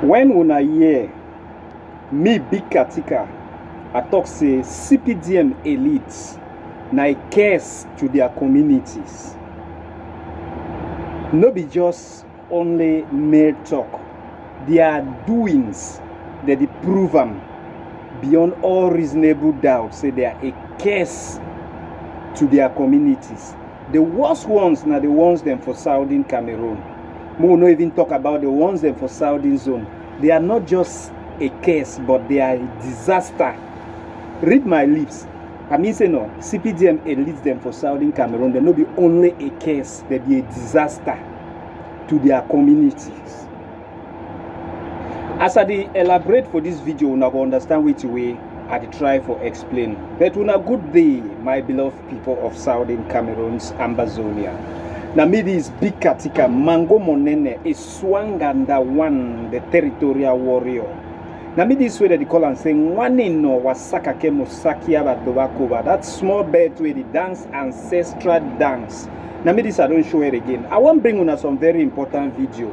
When una hear me big katika, I talk say Cpdm elites na a curse to their communities. No be just only mere talk. Their doings, they prove them beyond all reasonable doubt. Say they are a curse to their communities. The worst ones are the ones them for Southern Cameroon. We will not even talk about the ones them for Southern Zone. They are not just a curse, but they are a disaster. Read my lips. I mean say no, Cpdm elites them for Southern Cameroon. They not be only a curse, they be a disaster to their communities. As I elaborate for this video, una go understand which way I try for explain. But una good day, my beloved people of Southern Cameroon's Ambazonia. Now me this big katika Mango Monene is Swanganda one, the territorial warrior. Now me this way that they call and saying one in no wasaka kemo sakia badobakoba. That small bird where they dance ancestral dance. Now me this I don't show it again. I want bring una some very important video.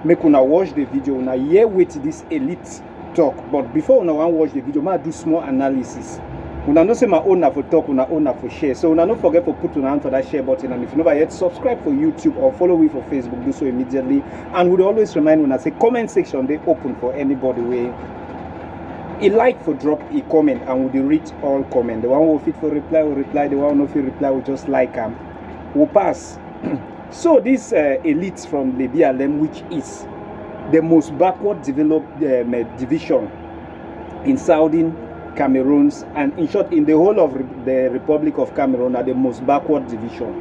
Make una watch the video. Una hear with this elite talk. But before una want watch the video, I do small analysis. Una no say my owner for talk, una owner for share. So una don't forget to put una hand for that share button. And if you never yet subscribe for YouTube or follow me for Facebook, do so immediately. And would always remind when I say comment section they open for anybody way. A like for drop a comment and we read all comment. The one who fit for reply will reply. The one who fit reply will just like will pass. So this elites from the BLM, which is the most backward developed division in Southern Cameroons, and in short, in the whole of the Republic of Cameroon, are the most backward division.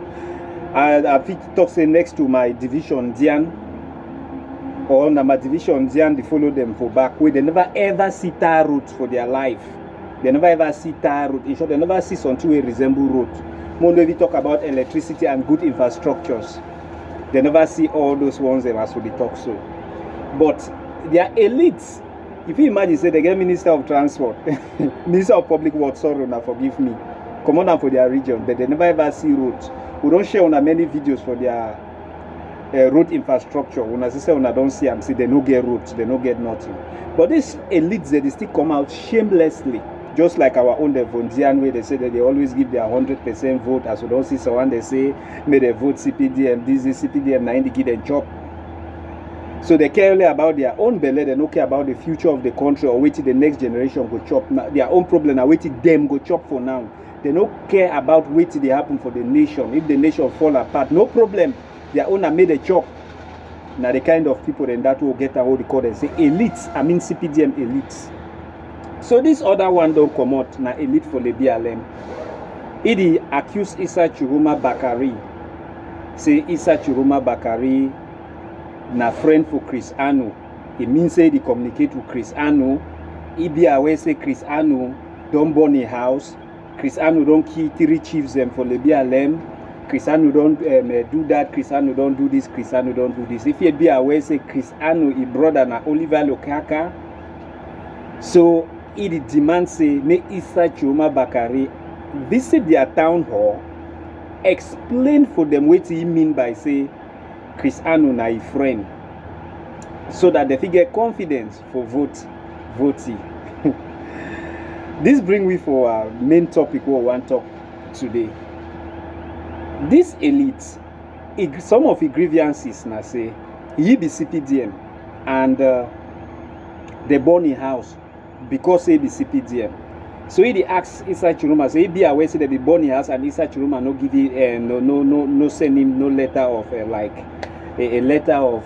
I fit talk say next to my division Dian, or my division Dian, they follow them for back where they never ever see tar roads for their life. They never ever see tar road. In short, they never see something where resemble road. More we talk about electricity and good infrastructures. They never see all those ones as we talk so. But their elites, if you imagine say they get Minister of Transport, Minister of Public Works, sorry, now forgive me, come on for their region, but they never ever see roads. We don't share on many videos for their road infrastructure. When I say when I don't see them, see they no get roads, they no get nothing. But these elites, they still come out shamelessly. Just like our own the Vondian way, they say that they always give their 100% vote. As we don't see someone, they say, may they vote Cpdm, this is Cpdm, 90 give them job. So they care only about their own belly, they don't care about the future of the country or waiting the next generation go chop. Their own problem, are waiting them go chop for now. They don't care about waiting they happen for the nation. If the nation fall apart, no problem. Their own are made a chop. Now the kind of people then that will get a what they call them say elites. I mean Cpdm elites. So this other one don't come out na elite for the BLM. He accused Issa Chiroma Bakari. Say Issa Chiroma Bakari na friend for Chris Anu. It means say they communicate with Chris Anu. He be aware say Chris Anu don't burn a house. Chris Anu don't kill 3 chiefs them for the BLM. Chris Anu don't do that. Chris Anu don't do this. Chris Anu don't do this. If you be aware say Chris Anu his brother na Oliver Lokaka. So he demand say make Issa Chiroma Bakari visit their town hall, explain for them what he mean by say Chris Anu na his friend, so that they get confidence for voting. This bring we for our main topic we want to talk today. This elite, some of the grievances na say he be Cpdm and they burn in house because he be Cpdm. So he asked Issa Chiroma, so he be aware say they be born in house and Issa Chiroma no give him no send him no letter of like a letter of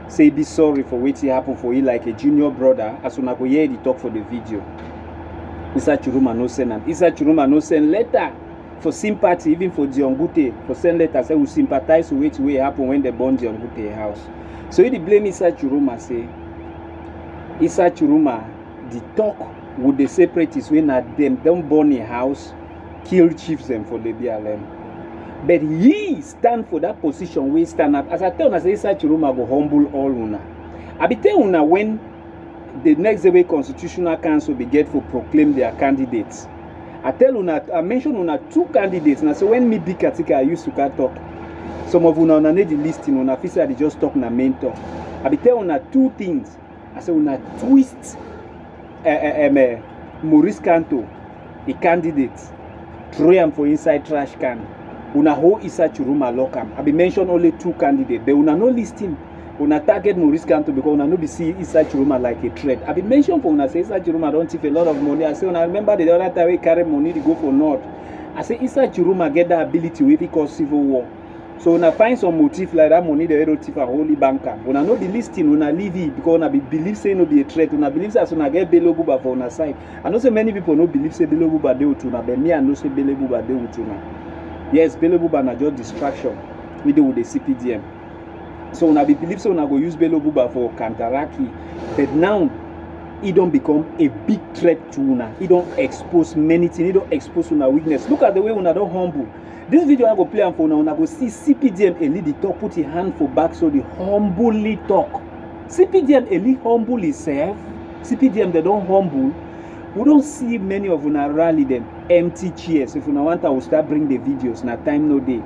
say be sorry for what happened for you like a junior brother. As soon as we hear the talk for the video, Issa Chiroma no send him. Issa Chiroma no send letter for sympathy, even for Diongute, for send letter say we sympathize with what happened when they burn Diongute house. So he blame Issa Chiroma, say Issa Chiroma the talk with the separatists when at them don't burn a house, kill chiefs them for the BLM. But he stand for that position, we stand up. As I tell you, I say Issa Chiroma go humble all una. I be tell una when the next day Constitutional Council be get for proclaim their candidates. I tell una, I mention una 2 candidates. And I say when me big Katika I used to talk. Some of una need the listing, una officer they just talk na main talk. I be tell una 2 things. I say una twist Maurice Kanto, a candidate, throw him for inside trash can. Una hold Issa Chiroma lock am. I be mention only 2 candidates, but una no list him. Una target Maurice Kanto because una no be see Issa Chiroma like a threat. I be mention for una say Issa Chiroma don't thief a lot of money. I say una remember the other time we carry money to go for North. I say Issa Chiroma get that ability if he cause civil war. So una find some motive like that money they don't thief a holy banker. Una no be listing, una leave it because una be believe say no be a threat. Una believe say una get Bello Buba for una side. I know say many people no believe say Bello Buba dey with una, but me I know say Bello Buba dey with una. Yes, Bello Buba na just distraction. We do with the Cpdm. So una be believe say una go use Bello Buba for Kantaraki, but now it don't become a big threat to una. It don't expose many things. It don't expose una weakness. Look at the way una don't humble. This video I go play am for una go see Cpdm Eli the talk, put his hand for back so the humbly talk. Cpdm Eli humble himself. Cpdm they don't humble. We don't see many of una rally them empty chairs. If una want, I will start bring the videos. Na time no day.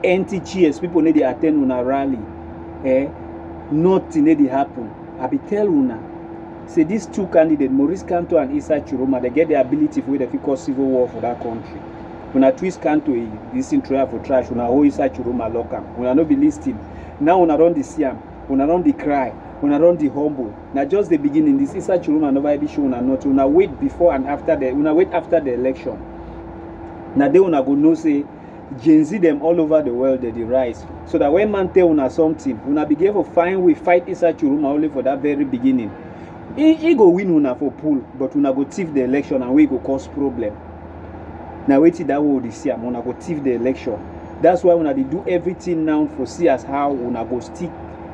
Empty chairs. People need to attend una rally. Nothing need to happen. I be tell una. Say these 2 candidates, Maurice Kanto and Issa Chiroma, they get the ability for the cause civil war for that country. Una twist Kanto, listen to her for trash. Una hold Issa Chiroma lock am. Una no be listening. Now una run the siam. Una run the cry. Una run the humble. Now just the beginning. This Issa Chiroma never be show una not. Una wait before and after the. Una wait after the election. Now they una go know say Gen Z them all over the world they rise. So that when man tell una something, una be able to find we fight Issa Chiroma only for that very beginning. He go win una for pool, but una go thief the election and we go cause problem. Now wait till that will this year, una go thief the election. That's why una they do everything now for see as how una go stick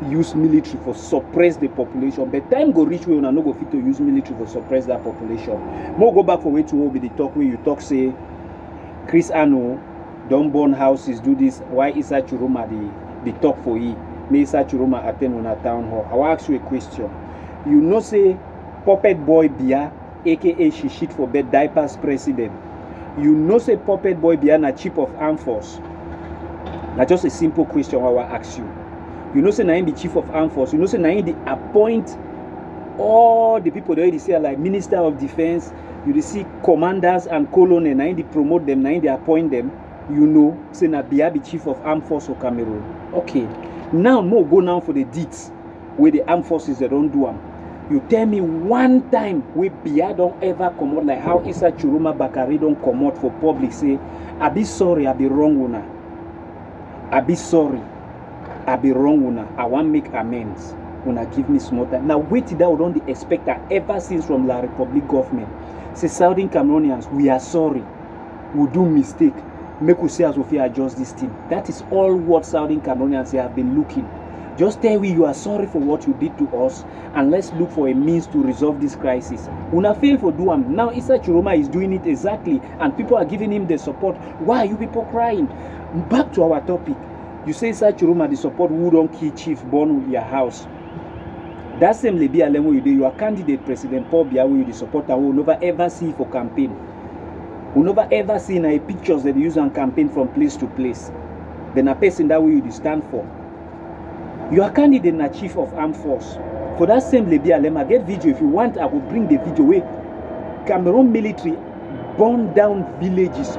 use military for suppress the population. But time go reach where una no go fit to use military for suppress that population. More go back for way to be the talk where you talk say Chris Ano don't burn houses, do this. Why Issa Chiroma the talk for you? May Issa Chiroma attend on a town hall. I will ask you a question. You know say Puppet Boy Bia, aka she shit for bed diapers president. You know say Puppet Boy Bia na chief of armed force. Now just a simple question I will ask you. You know say na him be chief of armed force. You know say na him the appoint all the people that you see like minister of defense. You see commanders and colonel. Na him they promote them. Na him they appoint them. You know say na Bia be chief of armed force of Cameroon. Okay. Now more go now for the deeds where the armed forces they don't do them. You tell me one time where Bia don't ever come out like how Issa Chiroma Bakari don't come out for public say, I be sorry, I be wrong una. I be sorry, I be wrong una. I want make amends. Una give me small time. Now wait till that we don't expect that ever since from La Republic government. Say Southern Cameroonians, we are sorry. We do mistake. Make we say as we adjust this thing. That is all what Southern Cameroonians have been looking. Just tell me you are sorry for what you did to us and let's look for a means to resolve this crisis. Una fail for do am. Now Issa Chiroma is doing it exactly and people are giving him the support. Why are you people crying? Back to our topic. You say Issa Chiroma the support who don't kill chief born your house. That same Lebi Alemo you do, your candidate President Paul Biya will you the support and will never ever see for campaign. We never ever see in pictures that they use on campaign from place to place. Then a person that will you stand for. Your candidate na chief of armed force. For that same Lebi Alema, get video if you want. I will bring the video where Cameroon military burn down villages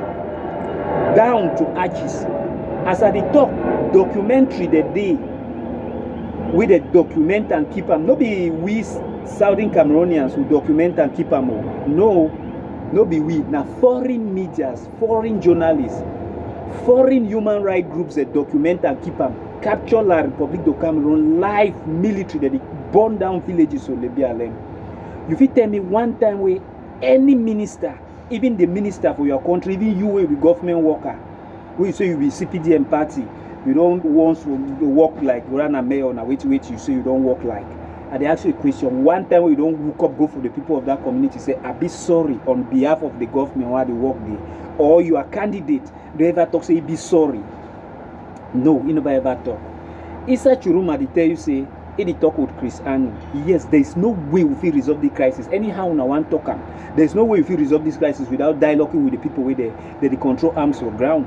down to arches. As I talk, documentary the day with the document and keep them. No be we Southern Cameroonians who document and keep them. No be we. Now foreign medias, foreign journalists, foreign human rights groups that document and keep them. Capture La Republic de Cameroon live military that they burn down villages of Lebi Alem. You fit tell me one time where any minister, even the minister for your country, even you will be government worker, where you say you be Cpdm party, you don't want to work like Rana Mayor, now wait, you say you don't work like. And they ask you a question. One time when you don't look up, go for the people of that community, say, I be sorry on behalf of the government while they work there. Or you are candidate, they ever talk, say, be sorry. No, he never ever talk. Issa Chiroma, they tell you, say, he talk with Chris Ano. Yes, there is no way we will resolve the crisis. Anyhow, no one talk. There is no way we will resolve this crisis without dialoguing with the people where they control arms or ground.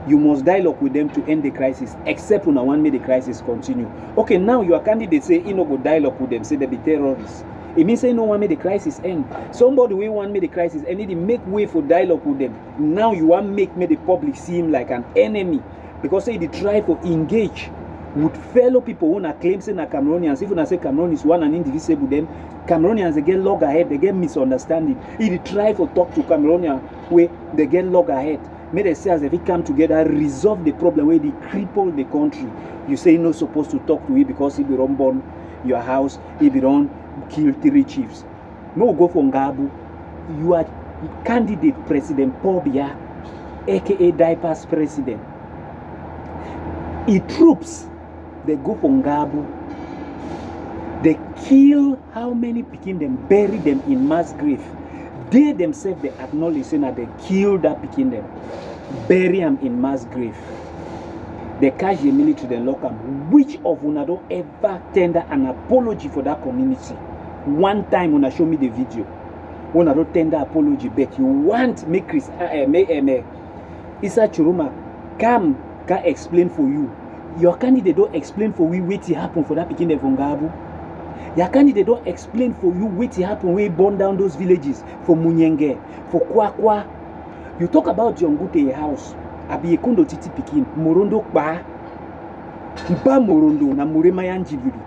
You must dialogue with them to end the crisis, except when I want me the crisis continue. Okay, now your candidate say you no go dialogue with them, say they be terrorists. It means say no want me the crisis end. Somebody we want me the crisis and need to make way for dialogue with them. Now you want make me the public see him like an enemy because say they try to engage with fellow people who are claiming say na Cameroonians. If you say Cameroon is one and indivisible, then Cameroonians they get log ahead, they get misunderstanding. If they try to talk to Cameroonians where they get log ahead. May they say as if we come together, resolve the problem where they cripple the country. You say you're not supposed to talk to it because if you don't burn your house, if you don't kill 3 chiefs. No go for Ngabu. You are candidate President Paul Biya, aka Diapers President. Troops, they go for Ngabu. They kill how many Pikin them, bury them in mass grave. They themselves, they acknowledge saying that they killed that Pikin them, bury them in mass grave. They catch the military, they lock them. Which of una don't ever tender an apology for that community? One time una show me the video. Una don't tender apology back. You want make Chris Issa Churuma come can explain for you. Your candidate don't explain for you what happened for that Pikin them from Gabu. Your candidate don't explain for you what happened when he burned down those villages for Munyenge, for Kwakwa. You talk about Jongute house, Abi Ekondo Titi Pikin, Morondo Ba, Mpa Morondo na Murema Yanjibiri.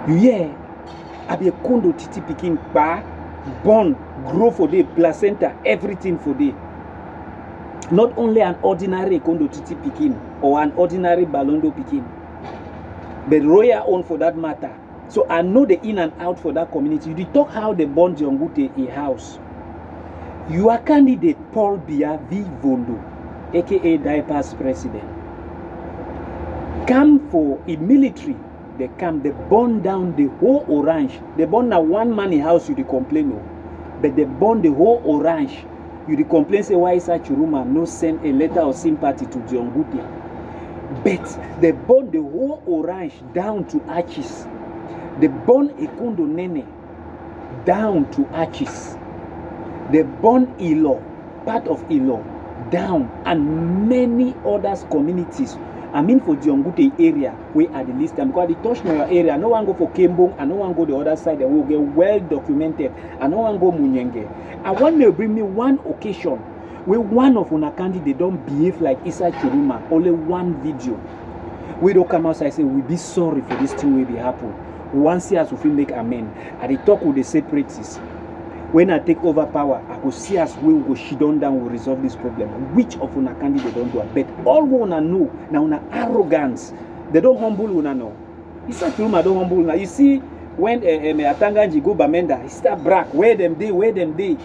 You hear? Abi Ekondo Titi Pikin Ba, born, grow for day, placenta, everything for day. Not only an ordinary Ekondo Titi Pikin or an ordinary Balondo Pikin, but royal own for that matter. So I know the in and out for that community. You talk how they burn Jongute a house. Your candidate Paul Biya V. Vondo, aka Diapers President, come for a military. They come, they burn down the whole Orange. They burn now one man in house, you the complain of. But they burn the whole Orange. You the complain say why is Churuma no send a letter of sympathy to Jongute. But they burn the whole Orange down to Arches. They burn Ekondo Nene down to Arches. They burn Ilo, part of Ilo, down, and many other communities. I mean for Jongute area, we are the least time. Because the touch my area, no one go for Kembong, and no one go the other side, and we'll get well documented, and no one go Munyenge. I want to bring me one occasion where one of our candidates don't behave like Issa Churuma, only one video. We don't come outside and say, we be sorry for this thing will be happen. Once years we make amen. I talk with the separatists. When I take over power, I will see us we will go shidon down, will resolve this problem. Which of una candidate don't do it? But all we wanna know now una arrogance. They don't humble una know. Issa Churuma don't humble una. You see, when Atanganji go Bamenda, he start brag. Where them day?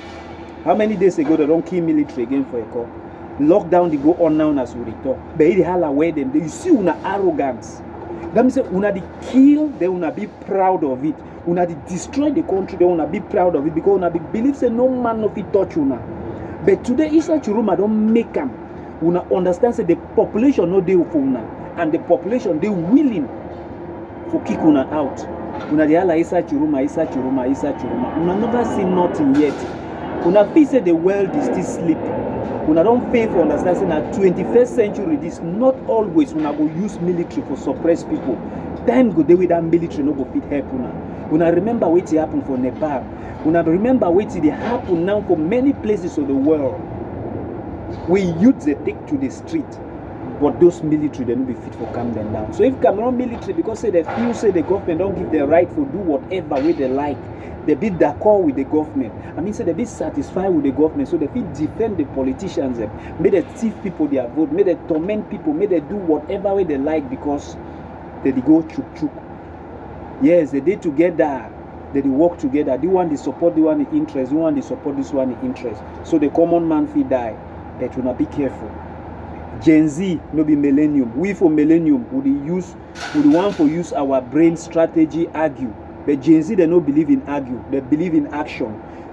How many days ago they don't kill military again for a call? Lockdown they go on now as we return. But they hala where them day. You see una arrogance. That means una the kill, they una be proud of it. Una the destroy the country, they una be proud of it because una be believe say no man of it touch una. But today Issa Churuma don't make them. Una understand say the population no dey for una, and the population they willing for kick una out. Una the hala Issa Churuma. Una never see nothing yet. Una feel say the world is still sleeping. Una don't pay for understand say na 21st century this not always una go use military for suppress people. Time go dey with that military no go fit help una. Una remember what happened for Nepal. Una remember what dey happen now for many places of the world. We youth they take to the street, but those military they no be fit for calm them down. So if Cameroon military because say they feel say the government don't give them right for do whatever way they like, they be d'accord with the government. I mean say they be satisfied with the government, so they fit defend the politicians. May they thief people their vote, may they torment people, may they do whatever way they like because they go chuk. Yes, they did together. They work together. The one they support the one the interest. The one they support this one the interest. So the common man fee die. But we not be careful. Gen Z no be millennium. We for millennium would want to use our brain strategy argue. But Gen Z they no believe in argue. They believe in action.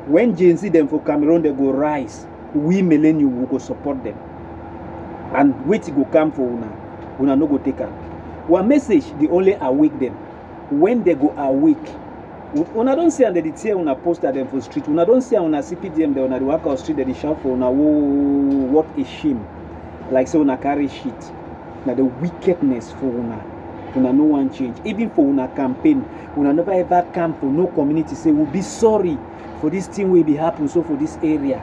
When Gen Z them for Cameroon they go rise, we millennium will go support them. And wait go come for una no go take her. One message they only awake them. When they go awake, una don't see under the tear una post at them for street. Una don't see una Cpdm they una the workout street they shout for una. Whoa, what a shame. like say una carry shit. Now the wickedness for una no one change. Even for una campaign, una never ever come for no community say we'll be sorry for this thing will be happen so for this area.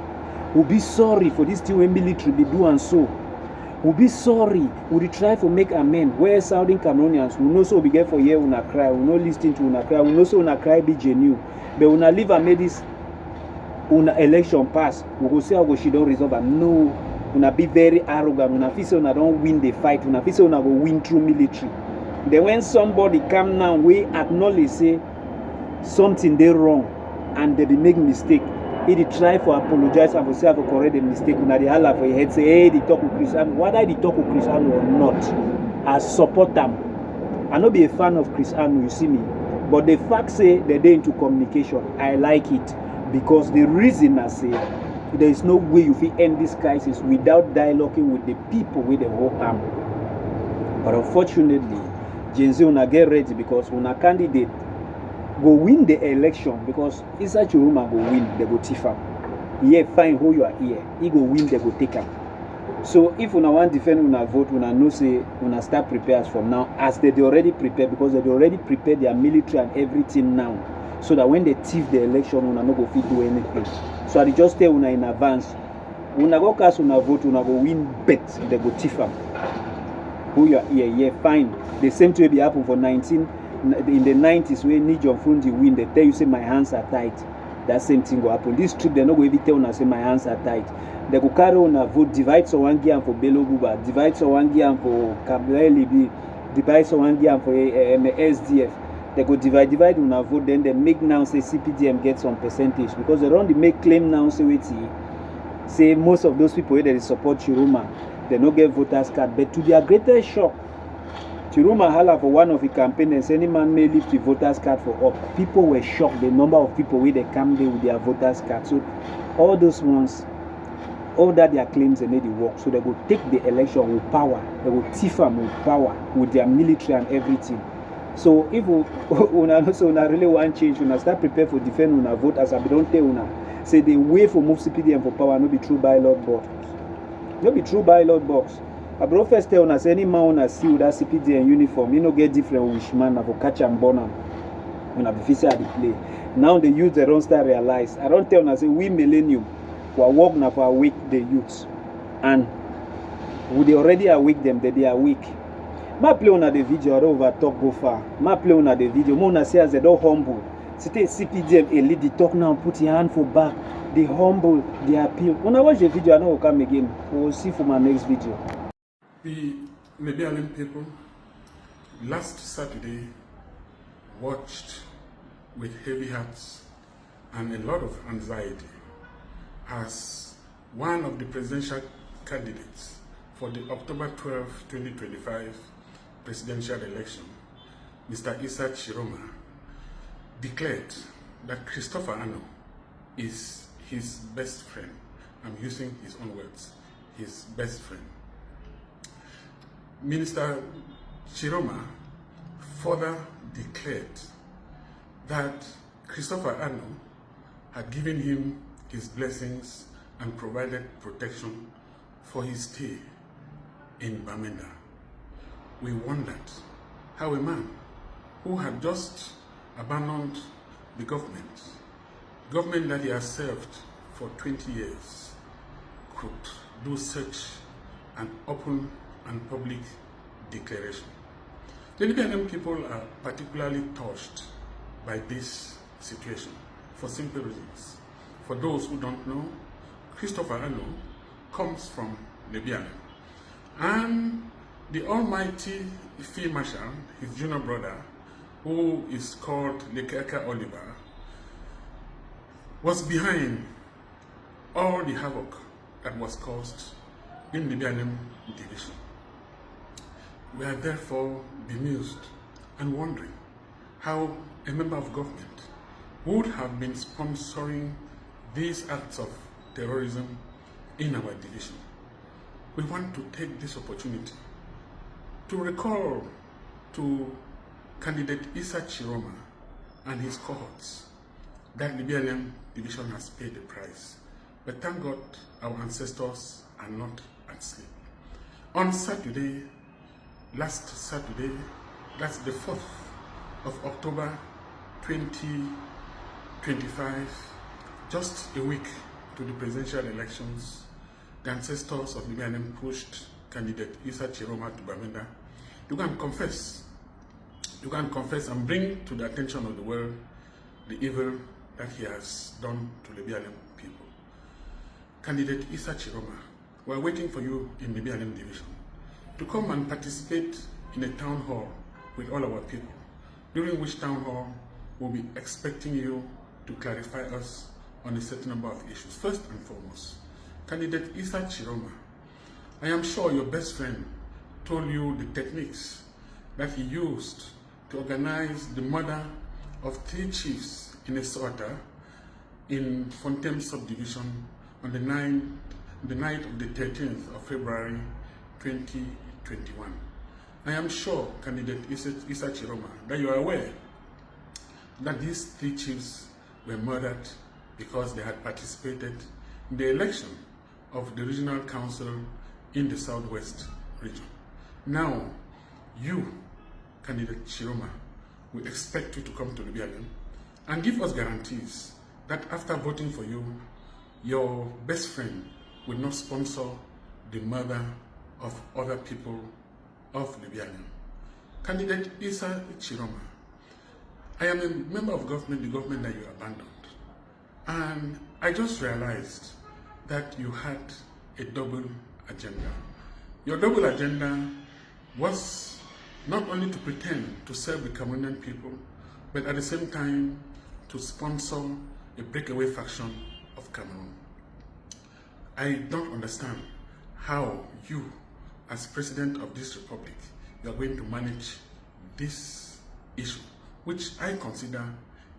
We'll be sorry for this thing when military be do and so. We'll be sorry. We'll try to make amend. Where Southern Cameroonians will know so be get for here una cry. We'll not listen to una cry. We'll know so una cry be genuine. But una leave and make this una election pass. We go say how she don't resolve and no. Una be very arrogant. Una feel say una don't win the fight. Una feel say una go win through military. Then when somebody come now, we acknowledge say something they wrong and they be make mistake. He try for apologize and for say for correct the mistake. Una the holla for your head say, hey, they talk with Cristiano. Whether they talk with Cristiano or not, I support them. I not be a fan of Cristiano, you see me. But the fact say that they into communication, I like it because the reason I say there is no way you fit end this crisis without dialoguing with the people with the whole arm. But unfortunately, Gen Z una get ready because una candidate go win the election because inside your room go win, they go tiff am. Yeah, fine who you are here. He go win, they go take am. So if una want defend una vote, una know say una start prepare as from now, as they already prepared because they already prepared their military and everything now. So that when they thief the election, una no go fit do anything. So I just tell una in advance, una go cast una vote, una go win bet, they go tiff am. Who you are here, yeah, fine. The same thing will be happen for in the 90s when Nijon Fundi win, they tell you say my hands are tight. That same thing will happen. This trip they no go even tell una say my hands are tight. They go carry una vote, divide so one gear for Bello Buba, divide so one gear for Kabila Libi, divide so one gear for SDF. They go divide una vote, then they make now say Cpdm get some percentage because they don't make claim now say wait say most of those people that support Chiruma, they no get voters card. But to their greatest shock, Chiruma hala for one of the campaigns, any man may lift the voters card for up. People were shocked the number of people where they come there with their voters card. So all those ones, all that their claims they made it work. So they go take the election with power. They go thief them with power, with their military and everything. So if una really want change, una start prepare for defend una vote as I don't tell una. Say the way for move Cpdm for power no be true ballot box. No be true ballot box. I bro first tell una say any man una see with that Cpdm uniform, you no get different wish man for catch and burn am. Una be fit at the play. Now the youth they don't start realize. I don't tell una say we millennium for work na for awake the youths. And we already awake them, they are weak. Ma play on the video, I don't over talk go far. Ma play on the video, Mona say as they don't humble. C'était Cpdm a lead the talk now, put your hand for back. They humble, they appeal. When I watch the video, I know will come again. We will see for my next video. We Libyan people last Saturday watched with heavy hearts and a lot of anxiety as one of the presidential candidates for the October 12, 2025 presidential election, Mr. Issa Chiroma, declared that Christopher Ano is his best friend. I'm using his own words, his best friend. Minister Chiroma further declared that Christopher Ano had given him his blessings and provided protection for his stay in Bamenda. We wondered how a man who had just abandoned the government that he has served for 20 years, could do such an open and public declaration. The Libyan people are particularly touched by this situation for simple reasons. For those who don't know, Christopher Ano comes from Libya, and the almighty Field Marshal, his junior brother, who is called Lekeka Oliver, was behind all the havoc that was caused in the Libyan division. We are therefore bemused and wondering how a member of government would have been sponsoring these acts of terrorism in our division. We want to take this opportunity to recall to candidate Issa Chiroma and his cohorts that Libyan division has paid the price. But thank God our ancestors are not at sleep. On Saturday, last Saturday, that's the 4th of October 2025, just a week to the presidential elections, the ancestors of Libyanem pushed candidate Issa Chiroma to Bamenda. You can confess and bring to the attention of the world the evil that he has done to Libyanem people. Candidate Issa Chiroma, we are waiting for you in Libyanem division to come and participate in a town hall with all our people, during which town hall we'll be expecting you to clarify us on a certain number of issues. First and foremost, candidate Issa Chiroma, I am sure your best friend told you the techniques that he used to organize the murder of 3 chiefs in a slaughter in Fontaine subdivision on the night of the 13th of February 2021. I am sure, candidate Issa Chiroma, that you are aware that these 3 chiefs were murdered because they had participated in the election of the regional council in the southwest region. Now, you, candidate Chiroma, we expect you to come to Libyanem and give us guarantees that after voting for you, your best friend will not sponsor the murder of other people of Libyanem. Candidate Issa Chiroma, I am a member of government, the government that you abandoned. And I just realized that you had a double agenda. Your double agenda was not only to pretend to serve the Cameroonian people, but at the same time to sponsor a breakaway faction of Cameroon. I don't understand how you, as president of this republic, you are going to manage this issue, which I consider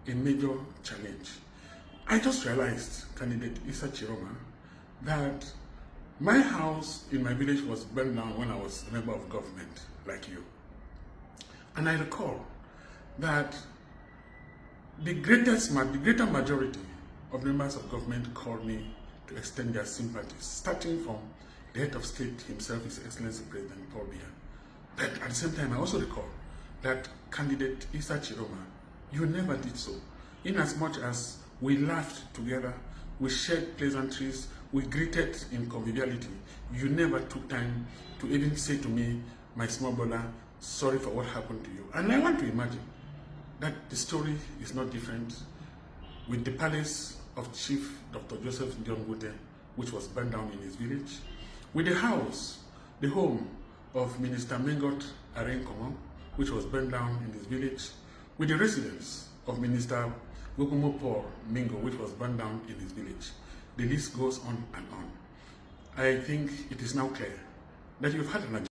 a major challenge. I just realized, candidate Issa Chiroma, that my house in my village was burned down when I was a member of government, like you. And I recall that the greater majority of members of government called me to extend their sympathies, starting from the head of state himself, His Excellency President Paul Biya. But at the same time, I also recall that candidate Issa Chiroma, you never did so. Inasmuch as we laughed together, we shared pleasantries, we greeted in conviviality, you never took time to even say to me, my small brother, sorry for what happened to you. And I want to imagine that the story is not different with the palace of Chief Dr. Joseph Ndiongute, which was burned down in his village, with the house, the home of Minister Mengot Arenkomo, which was burned down in his village, with the residence of Minister Gokumo Paul Mingo, which was burned down in his village. The list goes on and on. I think it is now clear that you've had an agenda.